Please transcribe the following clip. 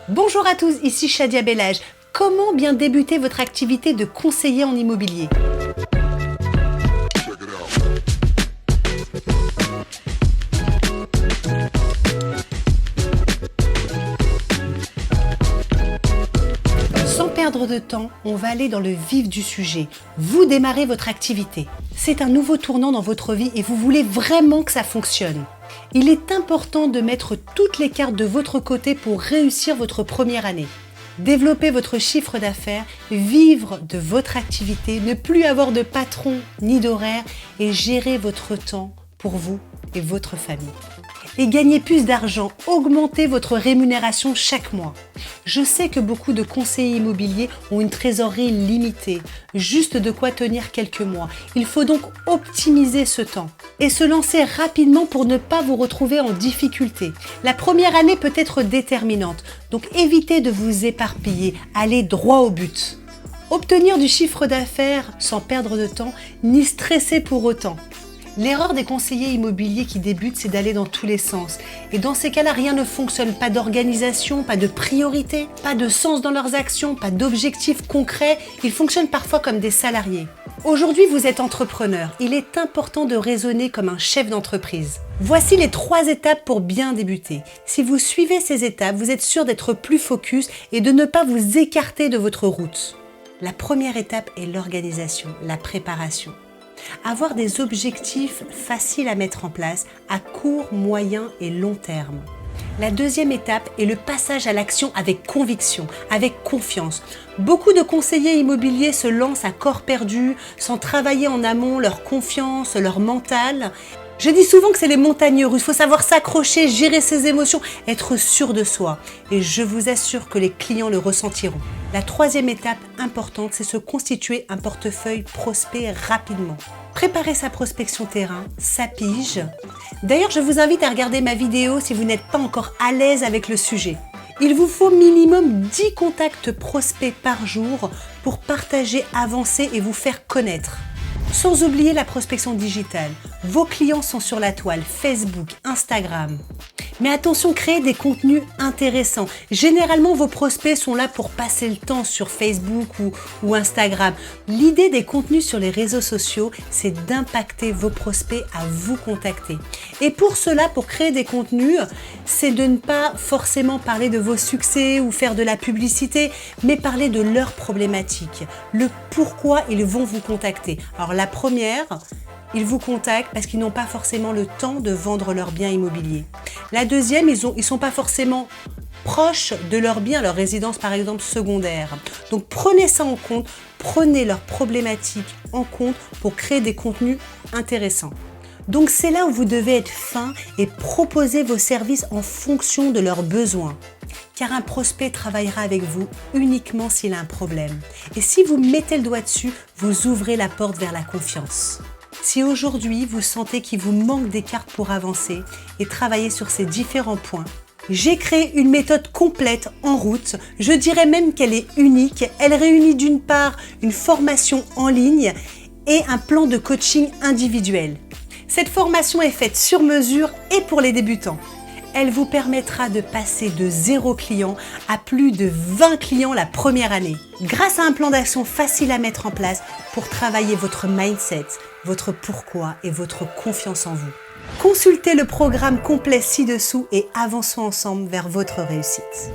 Bonjour à tous, ici Shadia Bellage. Comment bien débuter votre activité de conseiller en immobilier? Sans perdre de temps, on va aller dans le vif du sujet. Vous démarrez votre activité. C'est un nouveau tournant dans votre vie et vous voulez vraiment que ça fonctionne. Il est important de mettre toutes les cartes de votre côté pour réussir votre première année. Développer votre chiffre d'affaires, vivre de votre activité, ne plus avoir de patron ni d'horaire et gérer votre temps pour vous et votre famille. Et gagner plus d'argent, augmenter votre rémunération chaque mois. Je sais que beaucoup de conseillers immobiliers ont une trésorerie limitée, juste de quoi tenir quelques mois. Il faut donc optimiser ce temps et se lancer rapidement pour ne pas vous retrouver en difficulté. La première année peut être déterminante, donc évitez de vous éparpiller, allez droit au but. Obtenir du chiffre d'affaires sans perdre de temps, ni stresser pour autant. L'erreur des conseillers immobiliers qui débutent, c'est d'aller dans tous les sens. Et dans ces cas-là, rien ne fonctionne. Pas d'organisation, pas de priorité, pas de sens dans leurs actions, pas d'objectifs concrets. Ils fonctionnent parfois comme des salariés. Aujourd'hui, vous êtes entrepreneur. Il est important de raisonner comme un chef d'entreprise. Voici les 3 étapes pour bien débuter. Si vous suivez ces étapes, vous êtes sûr d'être plus focus et de ne pas vous écarter de votre route. La première étape est l'organisation, la préparation. Avoir des objectifs faciles à mettre en place à court, moyen et long terme. La deuxième étape est le passage à l'action avec conviction, avec confiance. Beaucoup de conseillers immobiliers se lancent à corps perdu, sans travailler en amont leur confiance, leur mental. Je dis souvent que c'est les montagnes russes, il faut savoir s'accrocher, gérer ses émotions, être sûr de soi. Et je vous assure que les clients le ressentiront. La troisième étape importante, c'est se constituer un portefeuille prospect rapidement. Préparer sa prospection terrain, sa pige. D'ailleurs, je vous invite à regarder ma vidéo si vous n'êtes pas encore à l'aise avec le sujet. Il vous faut minimum 10 contacts prospects par jour pour partager, avancer et vous faire connaître. Sans oublier la prospection digitale. Vos clients sont sur la toile, Facebook, Instagram. Mais attention, créez des contenus intéressants. Généralement, vos prospects sont là pour passer le temps sur Facebook ou Instagram. L'idée des contenus sur les réseaux sociaux, c'est d'impacter vos prospects à vous contacter. Et pour cela, pour créer des contenus, c'est de ne pas forcément parler de vos succès ou faire de la publicité, mais parler de leurs problématiques, le pourquoi ils vont vous contacter. Alors la première, ils vous contactent parce qu'ils n'ont pas forcément le temps de vendre leurs biens immobiliers. La deuxième, ils ne sont pas forcément proches de leurs biens, leur résidence par exemple secondaire. Donc prenez ça en compte, prenez leurs problématiques en compte pour créer des contenus intéressants. Donc c'est là où vous devez être fin et proposer vos services en fonction de leurs besoins. Car un prospect travaillera avec vous uniquement s'il a un problème. Et si vous mettez le doigt dessus, vous ouvrez la porte vers la confiance. Si aujourd'hui vous sentez qu'il vous manque des cartes pour avancer et travailler sur ces différents points, j'ai créé une méthode complète en route. Je dirais même qu'elle est unique. Elle réunit d'une part une formation en ligne et un plan de coaching individuel. Cette formation est faite sur mesure et pour les débutants. Elle vous permettra de passer de 0 client à plus de 20 clients la première année, grâce à un plan d'action facile à mettre en place pour travailler votre mindset, votre pourquoi et votre confiance en vous. Consultez le programme complet ci-dessous et avançons ensemble vers votre réussite.